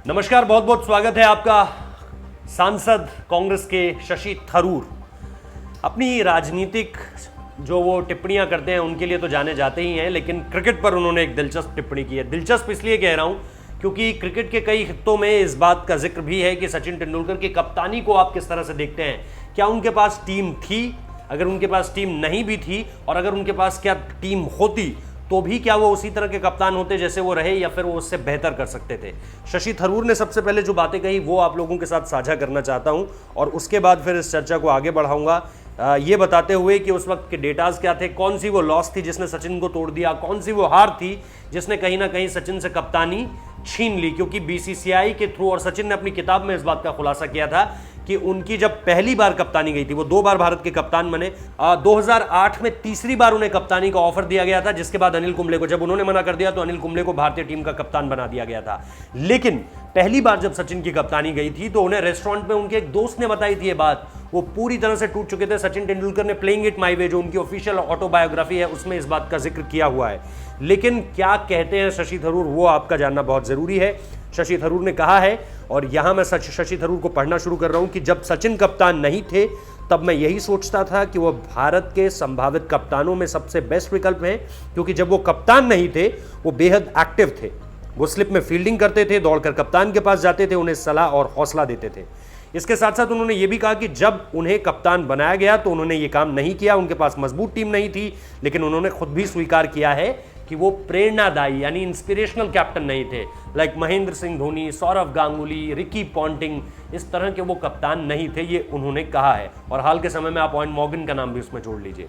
नमस्कार, बहुत बहुत स्वागत है आपका। सांसद कांग्रेस के शशि थरूर अपनी राजनीतिक जो वो टिप्पणियां करते हैं उनके लिए तो जाने जाते ही हैं, लेकिन क्रिकेट पर उन्होंने एक दिलचस्प टिप्पणी की है। दिलचस्प इसलिए कह रहा हूं क्योंकि क्रिकेट के कई हिस्सों में इस बात का जिक्र भी है कि सचिन तेंदुलकर की कप्तानी को आप किस तरह से देखते हैं। क्या उनके पास टीम थी? अगर उनके पास टीम नहीं भी थी और अगर उनके पास क्या टीम होती तो भी क्या वो उसी तरह के कप्तान होते जैसे वो रहे, या फिर वो उससे बेहतर कर सकते थे? शशि थरूर ने सबसे पहले जो बातें कही वो आप लोगों के साथ साझा करना चाहता हूं और उसके बाद फिर इस चर्चा को आगे बढ़ाऊंगा, ये बताते हुए कि उस वक्त के डेटाज क्या थे, कौन सी वो लॉस थी जिसने सचिन को तोड़ दिया, कौन सी वो हार थी जिसने कहीं ना कहीं सचिन से कप्तानी छीन ली। क्योंकि बीसीसीआई के थ्रू, और सचिन ने अपनी किताब में इस बात का खुलासा किया था कि उनकी जब पहली बार कप्तानी गई थी, वो 2 बार भारत के कप्तान बने। 2008 में तीसरी बार उन्हें कप्तानी का ऑफर दिया गया था, जिसके बाद अनिल कुंबले को, जब उन्होंने मना कर दिया तो अनिल कुंबले को भारतीय टीम का कप्तान बना दिया गया था। लेकिन पहली बार जब सचिन की कप्तानी गई थी तो उन्हें रेस्टोरेंट में उनके एक दोस्त ने बताई थी ये बात। वो पूरी तरह से टूट चुके थे। सचिन तेंदुलकर ने प्लेइंग इट माई वे, जो उनकी ऑफिशियल ऑटोबायोग्राफी है, उसमें इस बात का जिक्र किया हुआ है। लेकिन क्या कहते हैं शशि थरूर, वो आपका जानना बहुत जरूरी है। शशि थरूर ने कहा है, और यहां मैं शशि थरूर को पढ़ना शुरू कर रहा हूं, कि जब सचिन कप्तान नहीं थे तब मैं यही सोचता था कि वह भारत के संभावित कप्तानों में सबसे बेस्ट विकल्प हैं, क्योंकि जब वो कप्तान नहीं थे वो बेहद एक्टिव थे। वो स्लिप में फील्डिंग करते थे, दौड़कर कप्तान के पास जाते थे, उन्हें सलाह और हौसला देते थे। इसके साथ साथ उन्होंने ये भी कहा कि जब उन्हें कप्तान बनाया गया तो उन्होंने ये काम नहीं किया, उनके पास मजबूत टीम नहीं थी, लेकिन उन्होंने खुद भी स्वीकार किया है कि वो प्रेरणादायी यानी इंस्पिरेशनल कैप्टन नहीं थे। Like Mahendra Singh Dhoni, Sourav Ganguly, Ricky Ponting, इस तरह के वो कप्तान नहीं थे, ये उन्होंने कहा है। और हाल के समय में आप ऑयन मॉर्गन का नाम भी उसमें जोड़ लीजिए।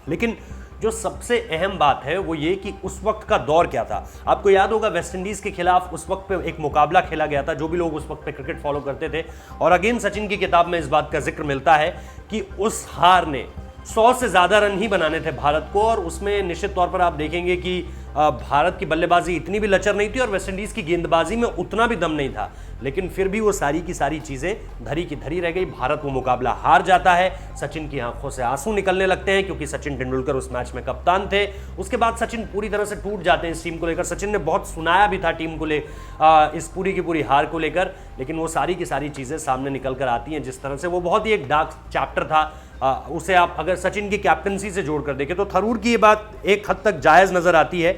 लेकिन जो सबसे अहम बात है वो ये कि उस वक्त का दौर क्या था। आपको याद होगा वेस्टइंडीज के खिलाफ उस वक्त पे एक मुकाबला खेला गया था, जो भी लोग उस वक्त पे क्रिकेट फॉलो करते थे। और अगेन सचिन की किताब में इस बात का जिक्र मिलता है कि उस हार ने 100 से ज्यादा रन ही बनाने थे भारत को, और उसमें निश्चित तौर पर आप देखेंगे कि भारत की बल्लेबाजी इतनी भी लचर नहीं थी और वेस्टइंडीज की गेंदबाजी में उतना भी दम नहीं था। लेकिन फिर भी वो सारी की सारी चीजें धरी की धरी रह गई। भारत वो मुकाबला हार जाता है। सचिन की आंखों से आंसू निकलने लगते हैं, क्योंकि सचिन तेंदुलकर उस मैच में कप्तान थे। उसके बाद सचिन पूरी तरह से टूट जाते हैं इस टीम को लेकर। सचिन ने बहुत सुनाया भी था टीम को इस पूरी की पूरी हार को लेकर, लेकिन वो सारी की सारी चीजें सामने निकल कर आती हैं जिस तरह से। वो बहुत ही एक डार्क चैप्टर था। उसे आप अगर सचिन की कैप्टनसी से जोड़कर देखें तो थरूर की ये बात एक हद तक जायज नजर आती है।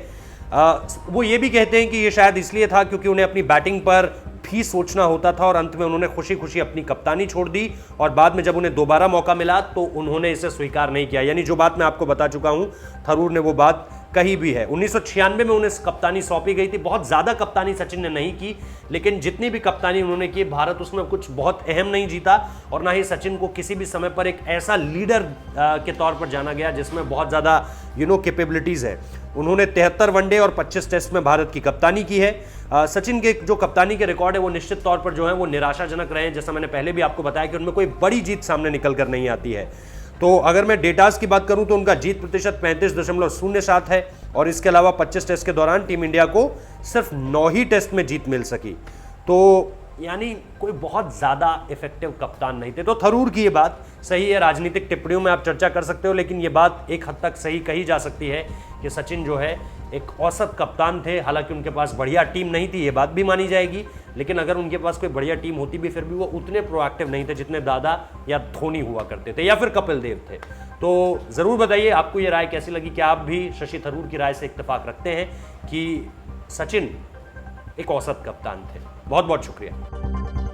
वो ये भी कहते हैं कि ये शायद इसलिए था क्योंकि उन्हें अपनी बैटिंग पर भी सोचना होता था, और अंत में उन्होंने खुशी खुशी अपनी कप्तानी छोड़ दी, और बाद में जब उन्हें दोबारा मौका मिला तो उन्होंने इसे स्वीकार नहीं किया। यानी जो बात मैं आपको बता चुका हूं, थरूर ने वो बात कही भी है। 1996 में उन्हें कप्तानी सौंपी गई थी। बहुत ज्यादा कप्तानी सचिन ने नहीं की, लेकिन जितनी भी कप्तानी उन्होंने की, भारत उसमें कुछ बहुत अहम नहीं जीता, और ना ही सचिन को किसी भी समय पर एक ऐसा लीडर के तौर पर जाना गया जिसमें बहुत ज्यादा कैपेबिलिटीज है। उन्होंने 73 वनडे और 25 टेस्ट में भारत की कप्तानी की है। सचिन के जो कप्तानी के रिकॉर्ड है वो निश्चित तौर पर जो है वो निराशाजनक रहे हैं। जैसा मैंने पहले भी आपको बताया कि उनमें कोई बड़ी जीत सामने निकल कर नहीं आती है। तो अगर मैं डेटास की बात करूं तो उनका जीत प्रतिशत 35.07 है, और इसके अलावा 25 टेस्ट के दौरान टीम इंडिया को सिर्फ 9 ही टेस्ट में जीत मिल सकी। तो यानी कोई बहुत ज़्यादा इफेक्टिव कप्तान नहीं थे। तो थरूर की ये बात सही है। राजनीतिक टिप्पणियों में आप चर्चा कर सकते हो, लेकिन ये बात एक हद तक सही कही जा सकती है कि सचिन जो है एक औसत कप्तान थे। हालांकि उनके पास बढ़िया टीम नहीं थी, ये बात भी मानी जाएगी, लेकिन अगर उनके पास कोई बढ़िया टीम होती भी फिर भी वो उतने प्रोएक्टिव नहीं थे जितने दादा या धोनी हुआ करते थे, या फिर कपिल देव थे। तो ज़रूर बताइए आपको ये राय कैसी लगी। क्या आप भी शशि थरूर की राय से इत्तेफाक रखते हैं कि सचिन एक औसत कप्तान थे? बहुत बहुत शुक्रिया।